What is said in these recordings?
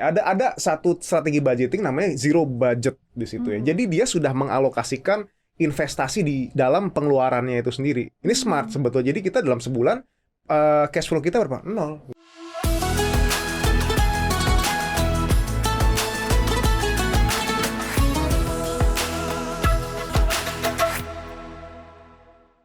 Ada satu strategi budgeting namanya zero budget di situ ya. Jadi dia sudah mengalokasikan investasi di dalam pengeluarannya itu sendiri. Ini smart sebetulnya. Jadi kita dalam sebulan cash flow kita berapa? 0.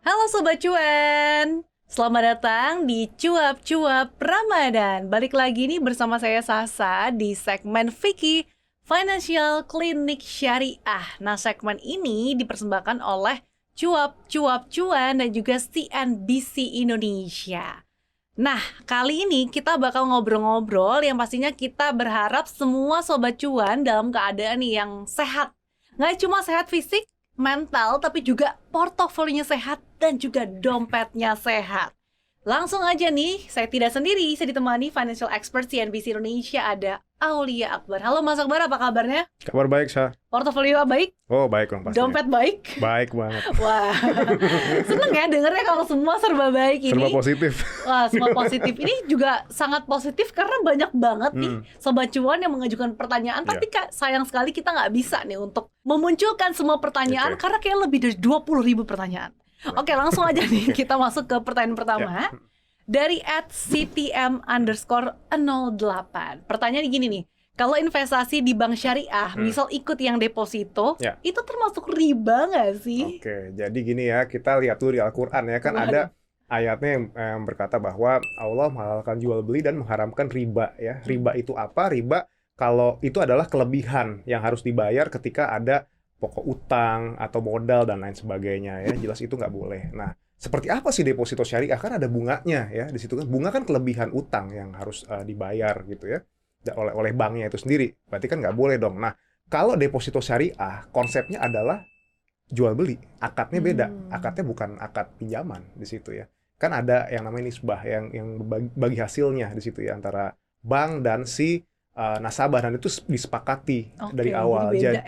Halo Sobat Cuan, selamat datang di Cuap-Cuap Ramadan. Balik lagi nih bersama saya Sasa di segmen Vicky Financial Clinic Syariah. Nah, segmen ini dipersembahkan oleh Cuap-Cuap Cuan dan juga CNBC Indonesia. Nah, kali ini kita bakal ngobrol-ngobrol yang pastinya kita berharap semua Sobat Cuan dalam keadaan nih yang sehat. Nggak cuma sehat fisik, mental, tapi juga portofolionya sehat dan juga dompetnya sehat. Langsung aja nih, saya tidak sendiri, saya ditemani financial expert CNBC Indonesia, ada Aulia Akbar. Halo Mas Akbar, apa kabarnya? Kabar baik, Sa. Portofolio baik? Oh, baik dong pastinya. Dompet baik? Baik banget. Wah, seneng ya dengernya kalau semua serba baik ini. Serba positif. Wah, semua positif. Ini juga sangat positif karena banyak banget nih Sobat Cuan yang mengajukan pertanyaan. Tapi sayang sekali kita nggak bisa nih untuk memunculkan semua pertanyaan karena kayak lebih dari 20.000 pertanyaan. Oke, langsung aja nih kita masuk ke pertanyaan pertama. Dari @ctm_008. Pertanyaannya gini nih. Kalau investasi di bank syariah, misal ikut yang deposito, itu termasuk riba nggak sih? Oke, jadi gini ya, kita lihat dulu di Al-Quran ya, kan ada ayatnya yang berkata bahwa Allah menghalalkan jual beli dan mengharamkan riba ya. Riba itu apa? Riba kalau itu adalah kelebihan yang harus dibayar ketika ada pokok utang atau modal dan lain sebagainya ya. Jelas itu nggak boleh. Nah, seperti apa sih deposito syariah? Kan ada bunganya ya di situ kan. Bunga kan kelebihan utang yang harus dibayar gitu ya. Oleh banknya itu sendiri, berarti kan nggak boleh dong. Nah, kalau deposito syariah, konsepnya adalah jual beli, akadnya beda, akadnya bukan akad pinjaman di situ ya. Kan ada yang namanya nisbah yang bagi hasilnya di situ ya antara bank dan si nasabah, dan itu disepakati dari awal. Jadi,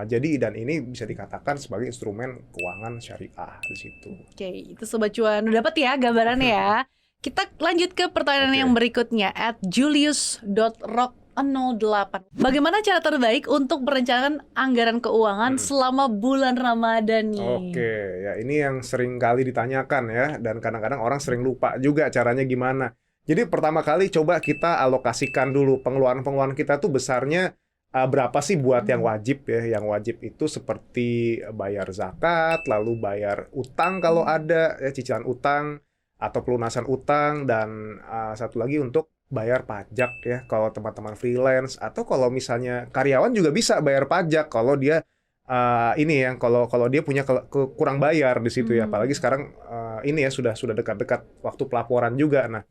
jadi dan ini bisa dikatakan sebagai instrumen keuangan syariah di situ. Oke, itu Sobat Cuan udah dapat ya gambarannya ya. Kita lanjut ke pertanyaan yang berikutnya @julius.rock08. Bagaimana cara terbaik untuk merencanakan anggaran keuangan selama bulan Ramadan nih? Oke, ya ini yang sering kali ditanyakan ya, dan kadang-kadang orang sering lupa juga caranya gimana. Jadi pertama kali coba kita alokasikan dulu pengeluaran-pengeluaran kita tuh besarnya berapa sih buat yang wajib ya. Yang wajib itu seperti bayar zakat, lalu bayar utang kalau ada ya, cicilan utang atau pelunasan utang, dan satu lagi untuk bayar pajak ya kalau teman-teman freelance, atau kalau misalnya karyawan juga bisa bayar pajak kalau dia ini ya kalau dia punya kurang bayar di situ ya. Apalagi sekarang ini ya sudah dekat-dekat waktu pelaporan juga. Nah,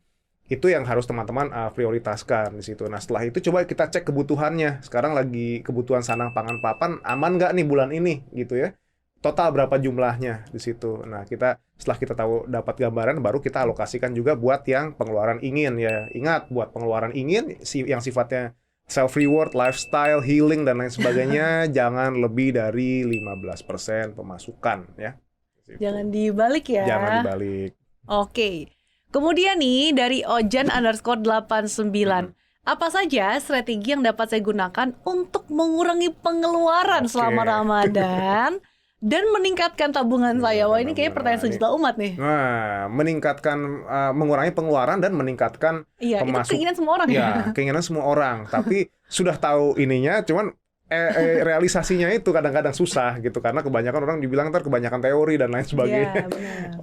itu yang harus teman-teman prioritaskan di situ. Nah, setelah itu coba kita cek kebutuhannya. Sekarang lagi kebutuhan sandang pangan papan aman nggak nih bulan ini gitu ya. Total berapa jumlahnya di situ. Nah, setelah kita tahu dapat gambaran, baru kita alokasikan juga buat yang pengeluaran ingin ya. Ingat, buat pengeluaran ingin yang sifatnya self reward, lifestyle, healing dan lain sebagainya jangan lebih dari 15% pemasukan ya. Jangan dibalik ya. Jangan dibalik. Oke. Kemudian nih dari Ojan_89. Apa saja strategi yang dapat saya gunakan untuk mengurangi pengeluaran selama Ramadan dan meningkatkan tabungan saya? Wah, ini kayaknya pertanyaan sejuta umat nih. Nah, mengurangi pengeluaran dan meningkatkan pemasukan. Itu keinginan semua orang ya. Keinginan semua orang. Tapi sudah tahu ininya, cuman realisasinya itu kadang-kadang susah gitu. Karena kebanyakan orang dibilang ntar kebanyakan teori dan lain sebagainya.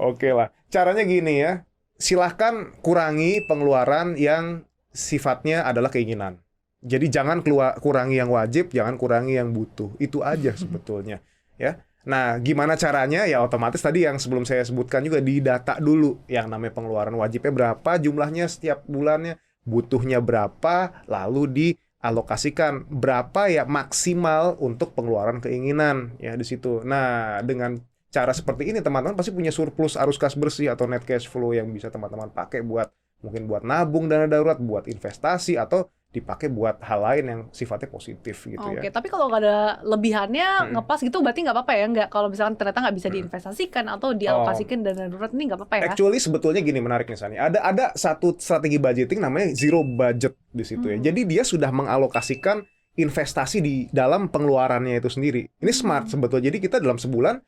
Oke lah. Caranya gini ya. Silahkan kurangi pengeluaran yang sifatnya adalah keinginan. Jadi jangan kurangi yang wajib, jangan kurangi yang butuh. Itu aja sebetulnya ya. Nah, gimana caranya? Ya otomatis tadi yang sebelum saya sebutkan juga didata dulu yang namanya pengeluaran wajibnya berapa, jumlahnya setiap bulannya, butuhnya berapa, lalu dialokasikan berapa ya maksimal untuk pengeluaran keinginan ya di situ. Nah, dengan cara seperti ini teman-teman pasti punya surplus arus kas bersih atau net cash flow yang bisa teman-teman pakai mungkin buat nabung dana darurat, buat investasi, atau dipakai buat hal lain yang sifatnya positif gitu Oke, ya. tapi kalau nggak ada lebihannya Mm-mm. ngepas gitu berarti nggak apa-apa ya? Nggak, kalau misalkan ternyata nggak bisa Mm. diinvestasikan atau Oh, dialokasikan dana darurat ini nggak apa-apa ya? actually sebetulnya gini menariknya Sani. Ada satu strategi budgeting namanya zero budget di situ ya. Mhm. Jadi dia sudah mengalokasikan investasi di dalam pengeluarannya itu sendiri. Ini smart sebetulnya. Jadi kita dalam sebulan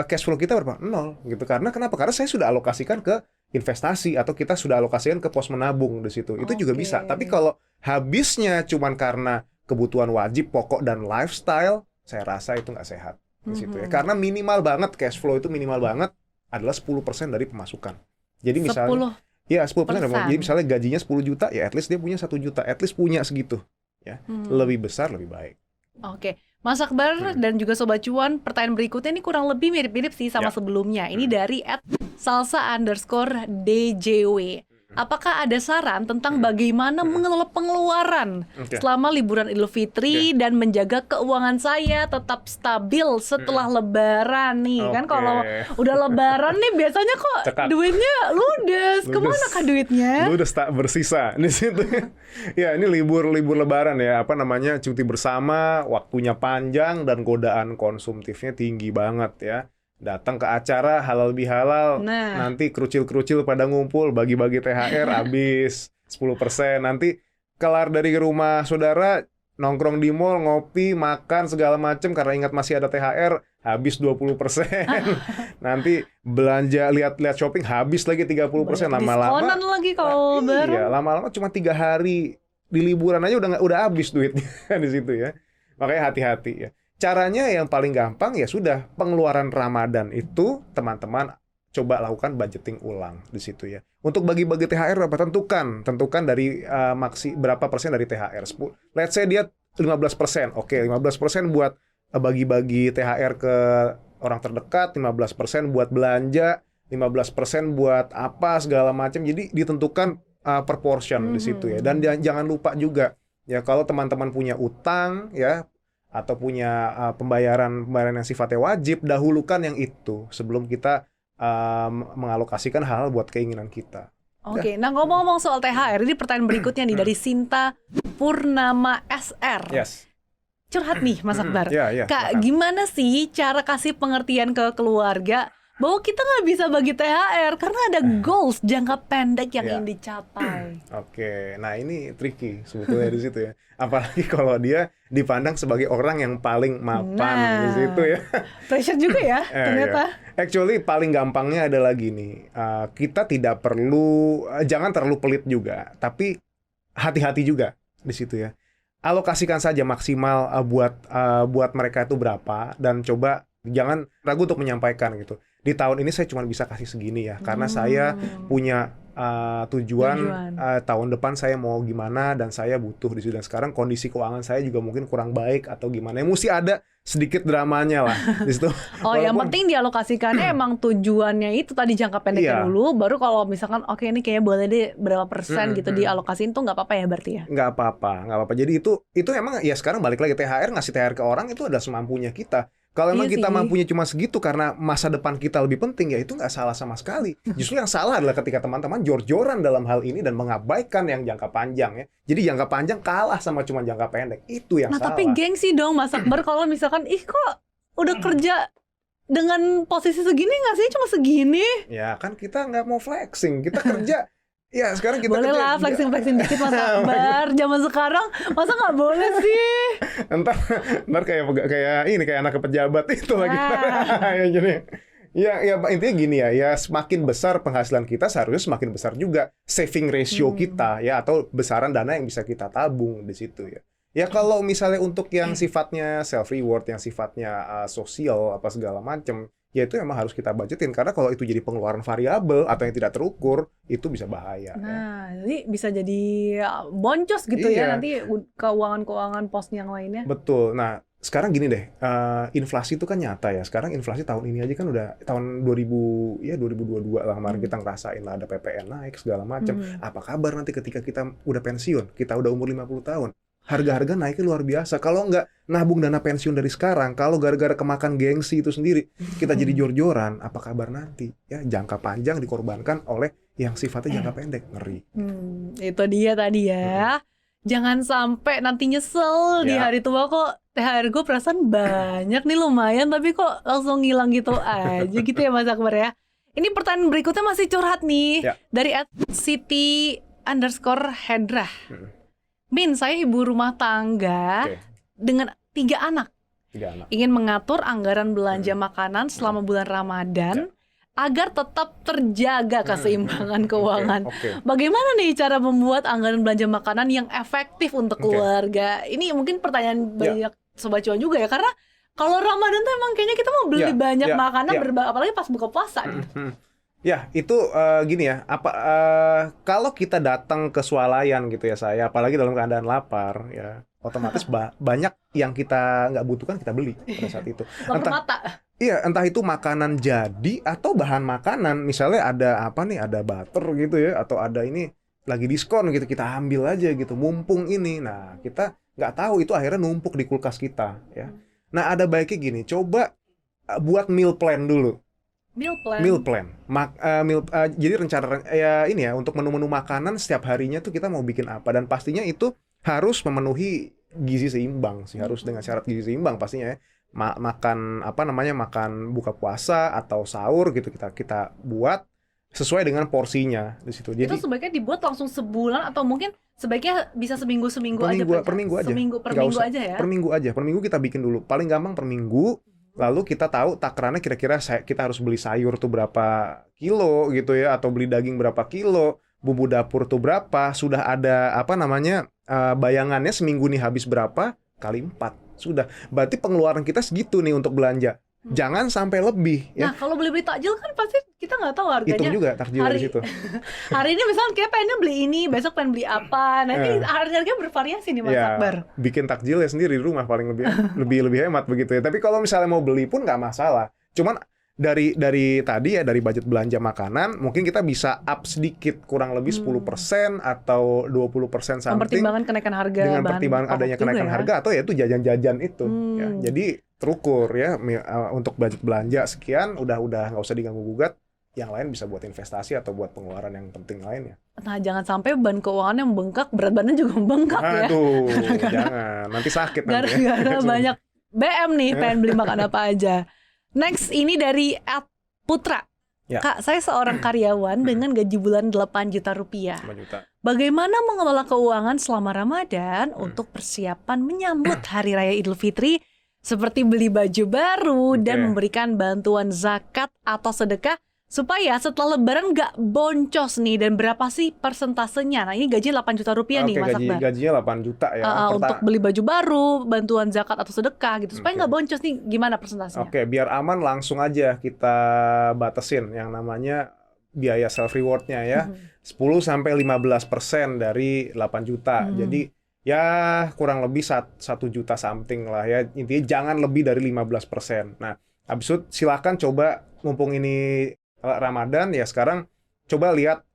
cash flow kita berapa? Nol gitu. Karena kenapa? Karena saya sudah alokasikan ke investasi atau kita sudah alokasikan ke pos menabung di situ. Itu juga bisa. Tapi Oke. kalau habisnya cuman karena kebutuhan wajib, pokok dan lifestyle, saya rasa itu nggak sehat di situ ya. Mhm. Karena minimal banget cash flow itu minimal banget adalah 10% dari pemasukan. Jadi misalnya 10%. ya 10%. Jadi misalnya gajinya 10 juta, ya at least dia punya 1 juta, at least punya segitu ya. Lebih besar lebih baik. Oke, Mas Akbar dan juga Sobat Cuan, pertanyaan berikutnya ini kurang lebih mirip-mirip sih sama Ya. sebelumnya. Ini dari @salsa_djw. Apakah ada saran tentang bagaimana mengelola pengeluaran Oke. selama liburan Idul Fitri dan menjaga keuangan saya tetap stabil setelah Lebaran nih? Kan Oke. kalau udah Lebaran nih biasanya kok Cekak. duitnya ludes. Kemana kah duitnya? Lu udah bersisa di situ. Ya, ini libur Lebaran ya, apa namanya, cuti bersama, waktunya panjang dan godaan konsumtifnya tinggi banget ya. Datang ke acara halal bihalal, Nah. nanti kerucil-kerucil pada ngumpul, bagi-bagi THR habis 10%. Nanti kelar dari rumah saudara, nongkrong di mall, ngopi, makan segala macem karena ingat masih ada THR, habis 20%. Nanti belanja lihat-lihat shopping habis lagi 30%. Lama-lama Diskonan lagi kalau Lebaran. iya, lama-lama cuma 3 hari di liburan aja udah habis duitnya di situ ya. Makanya hati-hati ya. Caranya yang paling gampang ya sudah, pengeluaran Ramadan itu teman-teman coba lakukan budgeting ulang di situ ya. Untuk bagi-bagi THR berapa? Tentukan dari berapa persen dari THR. Let's say dia 15%. Oke, 15% buat bagi-bagi THR ke orang terdekat, 15% buat belanja, 15% buat apa segala macam. Jadi ditentukan per portion di situ ya. Dan jangan lupa juga ya, kalau teman-teman punya utang ya atau punya pembayaran yang sifatnya wajib, dahulukan yang itu sebelum kita mengalokasikan hal buat keinginan kita. Oke, nah ngomong-ngomong soal THR, ini pertanyaan berikutnya nih dari Sinta Purnama SR. Yes. Curhat nih Mas Akbar. Ya, Kak, gimana sih cara kasih pengertian ke keluarga bahwa kita nggak bisa bagi THR karena ada goals jangka pendek yang ingin dicapai? Oke, nah ini tricky sebetulnya di situ ya. Apalagi kalau dia dipandang sebagai orang yang paling mapan di situ ya. Pressure juga ya ternyata. Actually paling gampangnya adalah gini, kita tidak perlu, jangan terlalu pelit juga, tapi hati-hati juga di situ ya. Alokasikan saja maksimal buat mereka itu berapa, dan coba jangan ragu untuk menyampaikan gitu. Di tahun ini saya cuma bisa kasih segini ya, karena saya punya tujuan tahun depan saya mau gimana dan saya butuh di situ. Dan sekarang kondisi keuangan saya juga mungkin kurang baik atau gimana. Mesti ada sedikit dramanya lah di situ. Oh, yang penting dialokasikannya emang tujuannya itu tadi jangka pendeknya dulu, baru kalau misalkan oke ini kayaknya boleh deh berapa persen gitu dialokasin tuh nggak apa-apa ya berarti ya? Nggak apa-apa. Jadi itu emang ya sekarang balik lagi ngasih THR ke orang itu ada semampunya kita. Kalau emang kita mampunya cuma segitu karena masa depan kita lebih penting, ya itu nggak salah sama sekali. Justru yang salah adalah ketika teman-teman jor-joran dalam hal ini dan mengabaikan yang jangka panjang ya. Jadi jangka panjang kalah sama cuma jangka pendek. Itu yang salah. Tapi gengsi dong Mas Akbar kalau misalkan kok udah kerja dengan posisi segini ngasihnya cuma segini. Ya kan kita nggak mau flexing, kita kerja. Ya sekarang kita boleh lah flexing dikit Mas Akbar. Zaman sekarang masa nggak boleh sih? Ntar kayak anak pejabat itu lagi. Ya, jadi ya intinya gini ya semakin besar penghasilan kita seharusnya semakin besar juga saving ratio kita ya, atau besaran dana yang bisa kita tabung di situ ya. Ya kalau misalnya untuk yang sifatnya self reward, yang sifatnya sosial apa segala macam, ya itu emang harus kita budgetin, karena kalau itu jadi pengeluaran variabel atau yang tidak terukur itu bisa bahaya. Nah, jadi bisa jadi boncos gitu ya nanti keuangan pos yang lainnya. Betul. Nah, sekarang gini deh, inflasi itu kan nyata ya. Sekarang inflasi tahun ini aja kan udah tahun 2022 lah kemarin kita ngerasain lah, ada PPN naik segala macam. Apa kabar nanti ketika kita udah pensiun, kita udah umur 50 tahun? Harga-harga naiknya luar biasa. Kalau nggak nabung dana pensiun dari sekarang, kalau gara-gara kemakan gengsi itu sendiri, kita jadi jor-joran, apa kabar nanti? Ya, jangka panjang dikorbankan oleh yang sifatnya jangka pendek. Ngeri. Itu dia tadi ya. Jangan sampai nanti nyesel di Ya. hari tua kok THR gue perasaan banyak nih lumayan tapi kok langsung ngilang gitu aja gitu ya Mas Akbar ya. Ini pertanyaan berikutnya masih curhat nih Ya. dari @siti_hedrah. Hmm. Min, saya ibu rumah tangga Oke. dengan 3 anak. 3 anak. Ingin mengatur anggaran belanja makanan selama bulan Ramadan agar tetap terjaga keseimbangan keuangan. Oke. Bagaimana nih cara membuat anggaran belanja makanan yang efektif untuk Oke. keluarga? Ini mungkin pertanyaan Ya. banyak Sobat Cuan juga ya, karena kalau Ramadan tuh emang kayaknya kita mau beli Ya, banyak ya, makanan, ya. apalagi pas buka puasa nih. Ya, itu gini ya, kalau kita datang ke swalayan gitu ya saya, apalagi dalam keadaan lapar ya, otomatis banyak yang kita nggak butuhkan kita beli pada saat itu. Lapar mata. Iya, entah itu makanan jadi atau bahan makanan. Misalnya ada apa nih, ada butter gitu ya, atau ada ini lagi diskon gitu, kita ambil aja gitu, mumpung ini. Nah, kita nggak tahu itu akhirnya numpuk di kulkas kita ya. Nah, ada baiknya gini, coba buat meal plan dulu. Meal plan. Meal plan. Jadi rencana ya ini ya, untuk menu-menu makanan setiap harinya tuh kita mau bikin apa, dan pastinya itu harus memenuhi gizi seimbang sih, harus dengan syarat gizi seimbang pastinya ya. Makan apa namanya, makan buka puasa atau sahur gitu kita buat sesuai dengan porsinya di situ. Itu Jadi sebaiknya dibuat langsung sebulan atau mungkin sebaiknya bisa seminggu aja. per minggu aja. Per Nggak minggu usah, aja ya. Per minggu aja. Per minggu kita bikin dulu. Paling gampang per minggu. Lalu kita tahu takarannya kira-kira kita harus beli sayur tuh berapa kilo gitu ya, atau beli daging berapa kilo, bumbu dapur tuh berapa, sudah ada apa namanya bayangannya seminggu nih habis berapa kali 4. Sudah. Berarti pengeluaran kita segitu nih untuk belanja. Jangan sampai lebih Nah, ya. kalau beli takjil kan pasti kita nggak tahu harganya. Hitung juga takjil di situ. Hari ini misalnya kayak pengen beli ini, besok pengen beli apa. Nanti harganya bervariasi nih Mas Ya, Akbar. bikin takjil ya sendiri di rumah paling lebih hemat begitu ya. Tapi kalau misalnya mau beli pun nggak masalah. Cuman dari tadi ya, dari budget belanja makanan mungkin kita bisa up sedikit, kurang lebih 10% atau 20% something, Mempertimbangkan kenaikan harga dengan bahan pertimbangan pokok adanya juga kenaikan ya. harga atau ya itu jajan-jajan itu ya. Jadi terukur ya, untuk budget belanja sekian udah nggak usah diganggu gugat. Yang lain bisa buat investasi atau buat pengeluaran yang penting lainnya. Nah, jangan sampai beban keuangannya membengkak, berat badan juga membengkak ya. Aduh, jangan. Nanti sakit nanti ya. Gara-gara banyak BM nih, pengen beli makan apa aja. Next, ini dari @putra. Ya. Kak, saya seorang karyawan dengan gaji bulan 8 juta rupiah. 5 juta. Bagaimana mengelola keuangan selama Ramadan untuk persiapan menyambut Hari Raya Idul Fitri, seperti beli baju baru dan Oke. memberikan bantuan zakat atau sedekah, supaya setelah Lebaran nggak boncos nih, dan berapa sih persentasenya? Nah, ini gaji 8 juta rupiah nih Mas Akbar. Gajinya 8 juta ya. Untuk beli baju baru, bantuan zakat atau sedekah gitu, supaya Oke. nggak boncos nih, gimana persentasenya? Oke, biar aman langsung aja kita batasin yang namanya biaya self rewardnya ya. 10-15% dari 8 juta. Jadi ya kurang lebih 1 juta something lah ya. Intinya jangan lebih dari 15%. Nah, habis itu silakan coba, mumpung ini Ramadan ya, sekarang coba lihat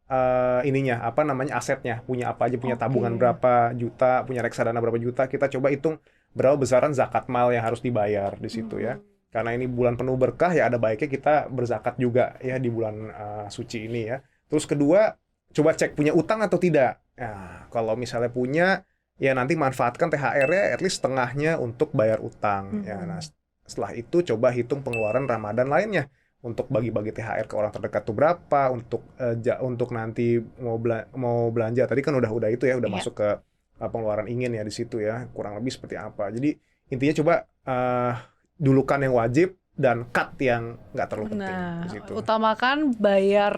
ininya apa namanya, asetnya, punya apa aja, punya tabungan berapa juta, punya reksadana berapa juta. Kita coba hitung berapa besaran zakat mal yang harus dibayar di situ ya. Karena ini bulan penuh berkah ya, ada baiknya kita berzakat juga ya di bulan suci ini ya. Terus kedua, coba cek punya utang atau tidak. Nah, kalau misalnya punya, ya nanti manfaatkan THR-nya at least setengahnya untuk bayar utang ya. Nah, setelah itu coba hitung pengeluaran Ramadan lainnya. Untuk bagi-bagi THR ke orang terdekat tuh berapa, untuk nanti mau belanja tadi kan udah itu ya, udah masuk ke pengeluaran ingin ya di situ ya, kurang lebih seperti apa. Jadi intinya coba dulukan yang wajib dan cut yang nggak terlalu penting di situ. Utamakan bayar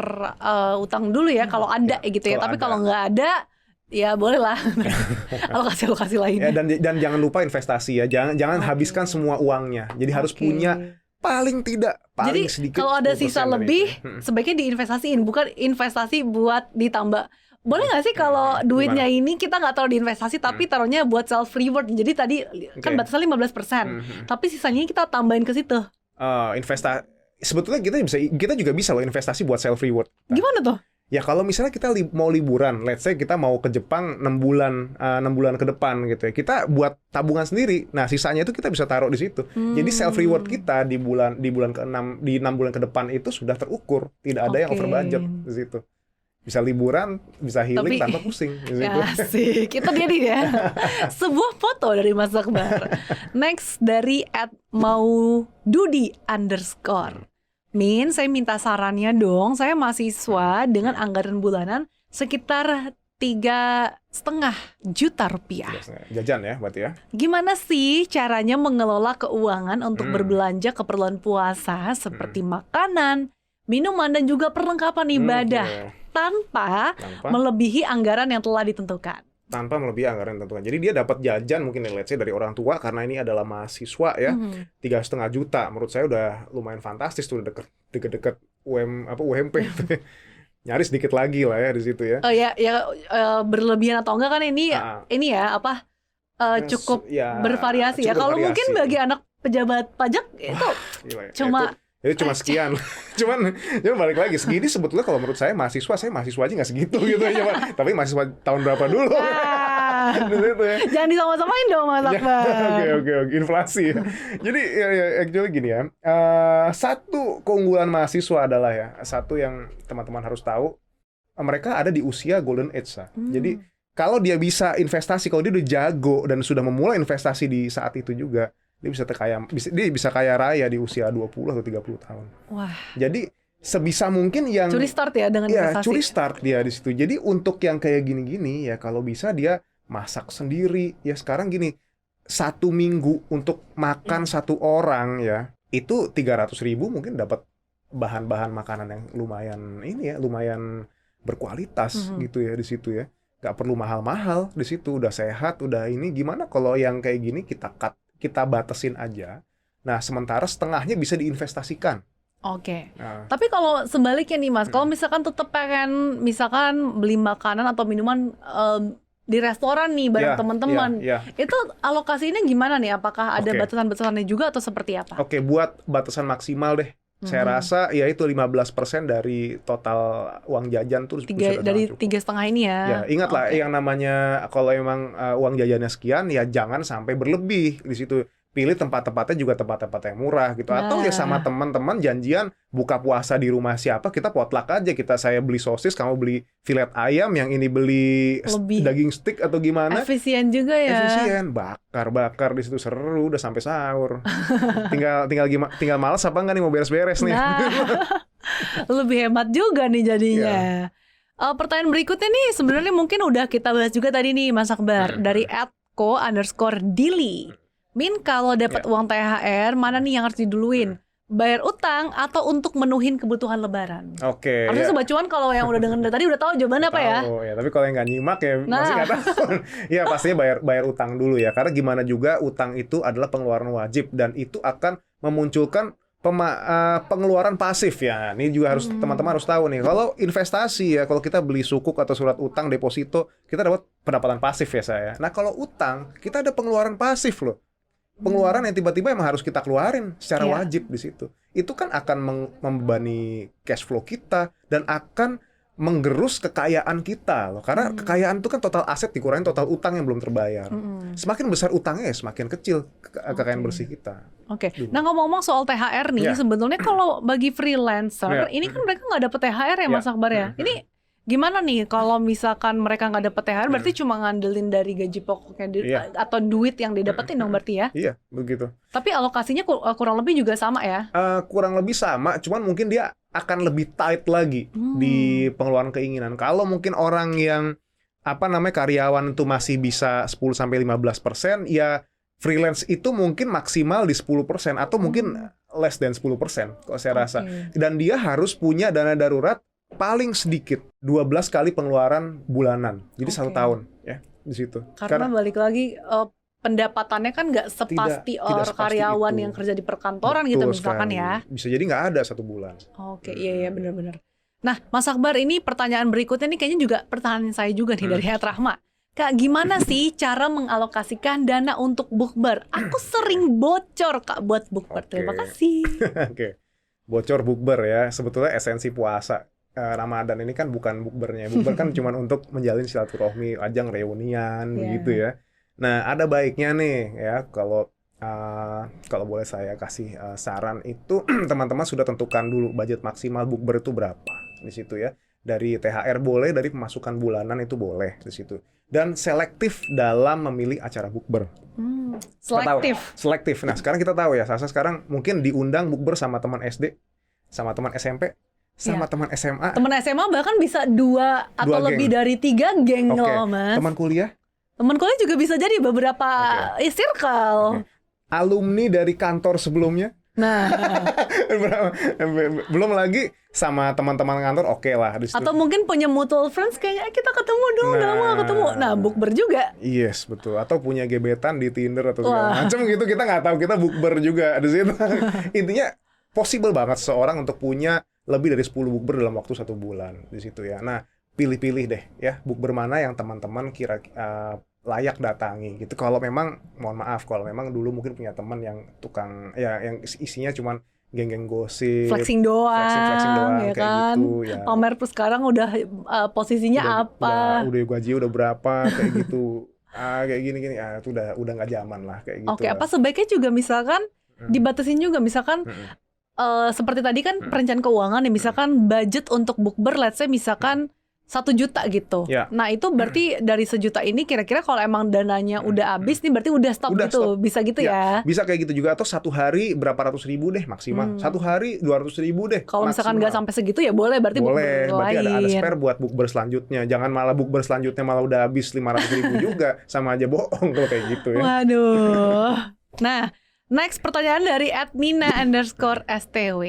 utang dulu ya kalau ada gitu ya. Tapi kalau nggak ada, ya boleh lah alokasi lain. Ya, dan jangan lupa investasi ya. Jangan habiskan semua uangnya. Jadi harus punya paling Jadi sedikit. kalau ada sisa 10% dari lebih, itu. sebaiknya diinvestasiin, bukan investasi buat ditambah. Boleh nggak sih kalau duitnya ini kita nggak taruh di investasi, tapi taruhnya buat self reward. Jadi tadi kan batasnya 15%, tapi sisanya kita tambahin ke situ. Sebetulnya kita juga bisa loh investasi buat self reward. Gimana tuh? Ya kalau misalnya kita mau liburan, let's say kita mau ke Jepang 6 bulan ke depan gitu ya. Kita buat tabungan sendiri. Nah, sisanya itu kita bisa taruh di situ. Jadi self reward kita di bulan ke-6, di 6 bulan ke depan itu sudah terukur, tidak ada yang over budget di situ. Bisa liburan, bisa healing Tapi tanpa pusing di situ. asik, itu dia. Sebuah foto dari Mas Akbar. Next dari @maududi_. Min, saya minta sarannya dong. Saya mahasiswa dengan anggaran bulanan sekitar 3,5 juta rupiah. Jajan ya berarti ya. Gimana sih caranya mengelola keuangan untuk Hmm. berbelanja keperluan puasa seperti makanan, minuman, dan juga perlengkapan ibadah Oke. tanpa Tanpa melebihi anggaran yang telah ditentukan? melebihi anggaran yang tentukan. Jadi dia dapat jajan mungkin let's say dari orang tua karena ini adalah mahasiswa ya. Mhm. 3,5 juta menurut saya udah lumayan fantastis tuh, deket-deket UMP gitu ya. Nyaris dikit lagi lah ya di situ ya. Oh ya, berlebihan atau enggak kan ini Ah, ini ya apa cukup ya, bervariasi ya. cukup Kalau mungkin bervariasi. bagi anak pejabat pajak itu Gila ya. cuma Itu cuma sekian. cuman balik lagi segini sebetulnya kalau menurut saya mahasiswa aja nggak segitu gitu aja Pak. Tapi mahasiswa tahun berapa dulu? Di situ ya. jangan disama-samain dong Mas Ya, Akbar. Oke, inflasi ya. Jadi ya, actually gini ya. Satu keunggulan mahasiswa adalah ya, satu yang teman-teman harus tahu, mereka ada di usia golden age. Jadi kalau dia bisa investasi, kalau dia udah jago dan sudah memulai investasi di saat itu juga, dia bisa kaya raya di usia 20 atau 30 tahun. Wah, Jadi sebisa mungkin yang curi start ya dengan ya investasi. curi start dia di situ. Jadi untuk yang kayak gini-gini ya kalau bisa dia masak sendiri. Ya sekarang gini, 1 minggu untuk makan satu orang ya itu 300.000 mungkin dapat bahan-bahan makanan yang lumayan berkualitas gitu ya di situ ya. Gak perlu mahal-mahal di situ, udah sehat, udah ini. Gimana kalau yang kayak gini kita batasin aja. Nah, sementara setengahnya bisa diinvestasikan. Oke. Nah, Tapi kalau sebaliknya nih Mas, kalau misalkan tetap pengen misalkan beli makanan atau minuman di restoran nih bareng ya, teman-teman, ya. itu alokasinya gimana nih? Apakah ada Oke. batasan-batasannya juga atau seperti apa? Oke, buat batasan maksimal deh. Saya rasa ya itu 15% dari total uang jajan tuh sudah Dari sangat cukup. 3,5 ini ya. Ya, ingatlah Oke. yang namanya kalau emang uang jajannya sekian ya jangan sampai berlebih di situ. Pilih tempat-tempatnya juga tempat-tempat yang murah gitu. Atau ya sama Nah. teman-teman janjian buka puasa di rumah siapa, kita potluck aja. Saya beli sosis, kamu beli filet ayam, yang ini beli Lebih daging stick atau gimana. efisien juga ya. Efisien, bakar di situ seru udah sampai sahur. tinggal malas apa enggak nih mau beres-beres nih. Nah, lebih hemat juga nih jadinya. Iya. Pertanyaan berikutnya nih sebenarnya mungkin udah kita bahas juga tadi nih Mas Akbar dari @ko_dili. Min, kalau dapat Ya. uang THR mana nih yang harus diduluin? Bayar utang atau untuk menuhin kebutuhan lebaran? Oke. Harusnya ya. Sobat Cuan kalau yang udah denger dari tadi udah tahu jawabannya apa ya? Tahu ya, tapi kalau yang nggak nyimak ya masih Nah. nggak tahu. Ya pastinya bayar utang dulu ya, karena gimana juga utang itu adalah pengeluaran wajib dan itu akan memunculkan pengeluaran pasif ya. Ini juga harus teman-teman harus tahu nih. Kalau investasi ya, kalau kita beli sukuk atau surat utang deposito, kita dapat pendapatan pasif ya saya. Nah kalau utang kita ada pengeluaran pasif loh. Pengeluaran yang tiba-tiba emang harus kita keluarin secara Iya. wajib di situ. Itu kan akan membebani cash flow kita dan akan menggerus kekayaan kita loh. Karena kekayaan itu kan total aset dikurangin total utang yang belum terbayar. Semakin besar utangnya ya semakin kecil kekayaan bersih kita. Oke. Nah, ngomong-ngomong soal THR nih, Iya. sebetulnya kalau bagi freelancer, Iya. ini kan mereka nggak dapet THR ya Iya. Mas Akbar ya? Ini gimana nih kalau misalkan mereka nggak dapet THR, berarti cuma ngandelin dari gaji pokoknya Iya. atau duit yang didapetin dong berarti ya? Iya, begitu. Tapi alokasinya kurang lebih juga sama ya? Kurang lebih sama, cuman mungkin dia akan lebih tight lagi di pengeluaran keinginan. Kalau mungkin orang yang karyawan itu masih bisa 10-15%, ya freelance itu mungkin maksimal di 10% atau mungkin less than 10% kalau saya rasa. Dan dia harus punya dana darurat paling sedikit 12 kali pengeluaran bulanan. Jadi 1 tahun ya di situ. Karena balik lagi pendapatannya kan nggak sepasti tidak sepasti karyawan itu. yang kerja di perkantoran gitu Betul misalkan sekali. ya. Bisa jadi nggak ada 1 bulan. Oke, iya benar-benar. Nah, Mas Akbar, ini pertanyaan berikutnya nih kayaknya juga pertanyaan saya juga nih dari Rahma. Kak, gimana sih cara mengalokasikan dana untuk bukber? Aku sering bocor Kak buat bukber. Oke. Terima kasih. Oke. Bocor bukber ya. Sebetulnya esensi puasa Ramadan ini kan bukan bukbernya. Bukber kan cuma untuk menjalin silaturahmi, ajang reunian Iya. gitu ya. Nah, ada baiknya nih ya kalau boleh saya kasih saran itu teman-teman sudah tentukan dulu budget maksimal bukber itu berapa di situ ya. Dari THR boleh, dari pemasukan bulanan itu boleh di situ. Dan selektif dalam memilih acara bukber. Selektif. Selektif. Nah, sekarang kita tahu ya, Sasa sekarang mungkin diundang bukber sama teman SD, sama teman SMP, sama teman SMA. Teman SMA bahkan bisa 2 atau Dua lebih geng. dari 3 geng Oke. loh, Mas. Teman kuliah, Teman kuliah juga bisa jadi beberapa circle. alumni dari kantor sebelumnya. Nah, Belum lagi sama teman-teman kantor, oke lah di situ. atau mungkin punya mutual friends kayaknya kita ketemu dong, udah lama gak ketemu. Nah, bukber juga. Yes, betul. Atau punya gebetan di Tinder atau segala Wah. macam gitu, kita nggak tahu, kita bukber juga di situ. Intinya possible banget seorang untuk punya lebih dari 10 bukber dalam waktu 1 bulan di situ ya. Nah, pilih-pilih deh ya bukber mana yang teman-teman kira layak datangi gitu. Kalau memang, mohon maaf, kalau memang dulu mungkin punya teman yang tukang ya yang isinya cuman geng-geng gosip, Flexing doang, flexing doang ya kayak kan. gitu ya. Pamer plus sekarang udah posisinya apa. Udah gaji udah berapa kayak gitu. Kayak gini-gini itu udah nggak zaman lah kayak gitu. Oke, apa sebaiknya juga misalkan dibatasin juga misalkan seperti tadi kan perencanaan keuangan ya, misalkan budget untuk bukber let's say misalkan 1 juta gitu. Ya. Nah, itu berarti dari 1 juta ini kira-kira kalau emang dananya udah habis nih berarti udah stop Udah gitu. stop. Bisa gitu ya. Bisa kayak gitu juga, atau 1 hari berapa ratus ribu deh maksimal. 1 hari 200 ribu deh. Kalau misalkan nggak maksimal. sampai segitu ya boleh berarti Boleh, bukber berarti ada lain. spare buat bukber selanjutnya. Jangan malah bukber selanjutnya malah udah habis 500 ribu juga, sama aja bohong kalau kayak gitu ya. Waduh. Nah, next pertanyaan dari @nina_stw.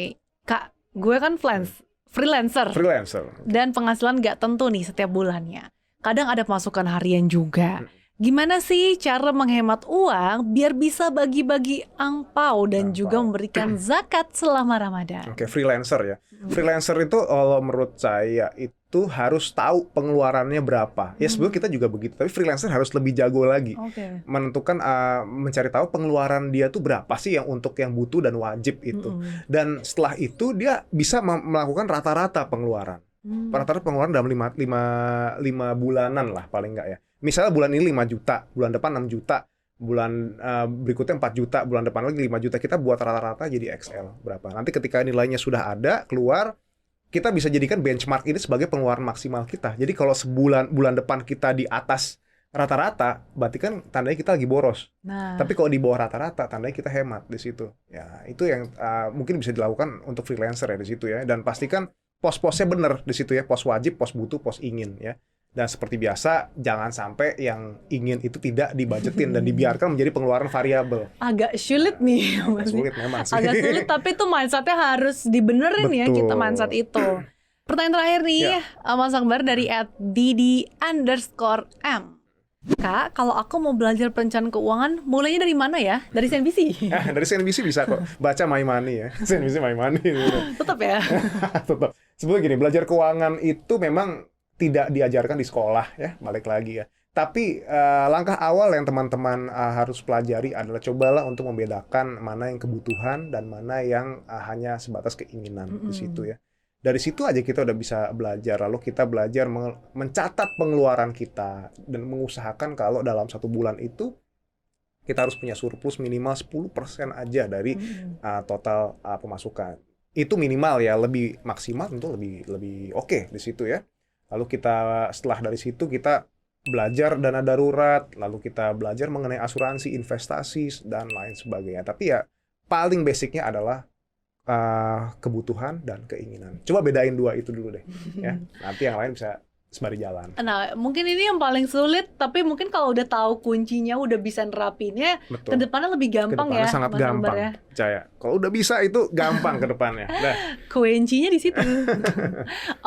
Kak, gue kan freelancer Freelancer. dan penghasilan nggak tentu nih setiap bulannya. Kadang ada pemasukan harian juga. Gimana sih cara menghemat uang biar bisa bagi-bagi angpau dan juga memberikan zakat selama Ramadan? Oke, freelancer ya. Freelancer itu kalau menurut saya itu harus tahu pengeluarannya berapa. Ya sebelum kita juga begitu, tapi freelancer harus lebih jago lagi. Oke. Menentukan mencari tahu pengeluaran dia tuh berapa sih yang untuk yang butuh dan wajib itu. Dan setelah itu dia bisa melakukan rata-rata pengeluaran. Rata-rata pengeluaran dalam 5 bulanan lah paling nggak ya. Misalnya bulan ini 5 juta, bulan depan 6 juta, bulan berikutnya 4 juta, bulan depan lagi 5 juta. Kita buat rata-rata jadi Excel berapa. Nanti ketika nilainya sudah ada, keluar, kita bisa jadikan benchmark ini sebagai pengeluaran maksimal kita. Jadi kalau bulan depan kita di atas rata-rata, berarti kan tandanya kita lagi boros. Nah, Tapi kalau di bawah rata-rata, tandanya kita hemat di situ. Ya, itu yang mungkin bisa dilakukan untuk freelancer ya di situ ya. Dan pastikan pos-posnya benar di situ ya, pos wajib, pos butuh, pos ingin ya. Dan seperti biasa, jangan sampai yang ingin itu tidak dibajetin dan dibiarkan menjadi pengeluaran variabel. agak sulit nih. Sulit memang sih. Agak sulit, tapi itu mindsetnya harus dibenerin ya, kita Betul. mindset itu. Pertanyaan terakhir nih, Mas Akbar dari @didi_m. Kak, kalau aku mau belajar perencanaan keuangan, mulainya dari mana ya? Dari CNBC? Dari CNBC bisa kok baca My Money ya. CNBC My Money. Tetap ya? Tetap. Sebenarnya gini, belajar keuangan itu memang tidak diajarkan di sekolah ya, balik lagi ya. Tapi langkah awal yang teman-teman harus pelajari adalah cobalah untuk membedakan mana yang kebutuhan dan mana yang hanya sebatas keinginan di situ ya. Dari situ aja kita udah bisa belajar. Lalu kita belajar mencatat pengeluaran kita dan mengusahakan kalau dalam 1 bulan itu kita harus punya surplus minimal 10% aja dari total pemasukan. Itu minimal ya, lebih maksimal tentu lebih oke di situ ya. Lalu kita setelah dari situ kita belajar dana darurat, lalu kita belajar mengenai asuransi, investasi dan lain sebagainya. Tapi ya paling basicnya adalah kebutuhan dan keinginan. Coba bedain 2 itu dulu deh, ya. Nanti yang lain bisa sembari jalan. Nah, mungkin ini yang paling sulit, tapi mungkin kalau udah tahu kuncinya, udah bisa nerapinnya, Betul. kedepannya lebih gampang Kedepannya ya, sangat Mas gampang, Akbar ya. percaya. Kalau udah bisa itu gampang ke depannya. Nah, Kuncinya di situ.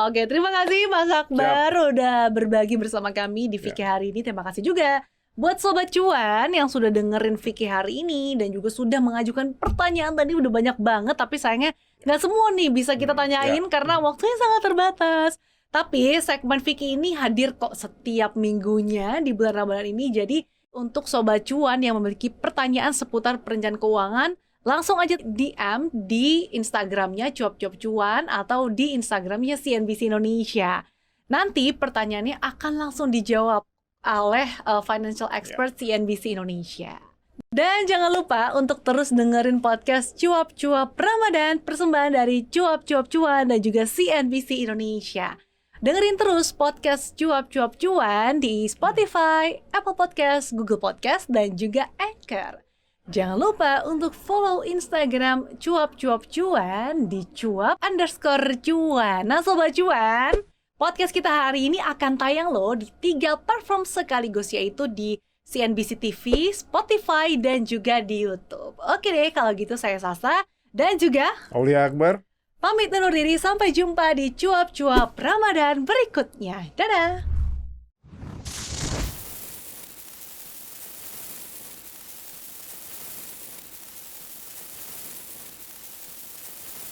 Oke, terima kasih Mas Akbar udah berbagi bersama kami di Fikih hari ini. Terima kasih juga buat Sobat Cuan yang sudah dengerin Fikih hari ini dan juga sudah mengajukan pertanyaan. Tadi udah banyak banget, tapi sayangnya nggak semua nih bisa kita tanyain karena waktunya sangat terbatas. Tapi segmen Fikih ini hadir kok setiap minggunya di bulan Ramadan ini. Jadi untuk Sobat Cuan yang memiliki pertanyaan seputar perencanaan keuangan, langsung aja DM di Instagramnya Cuap-Cuap Cuan atau di Instagramnya CNBC Indonesia. Nanti pertanyaannya akan langsung dijawab oleh financial expert CNBC Indonesia. Dan jangan lupa untuk terus dengerin podcast Cuap-Cuap Ramadan, persembahan dari Cuap-Cuap Cuan dan juga CNBC Indonesia. Dengerin terus podcast Cuap-Cuap Cuan di Spotify, Apple Podcast, Google Podcast, dan juga Anchor. Jangan lupa untuk follow Instagram Cuap-Cuap Cuan di cuap_cuan. Nah Sobat Cuan, podcast kita hari ini akan tayang loh di 3 platform sekaligus, yaitu di CNBC TV, Spotify, dan juga di YouTube. Oke deh, kalau gitu saya Sasa dan juga Aulia Akbar. pamit undur diri, sampai jumpa di Cuap-Cuap Ramadan berikutnya. Dadah!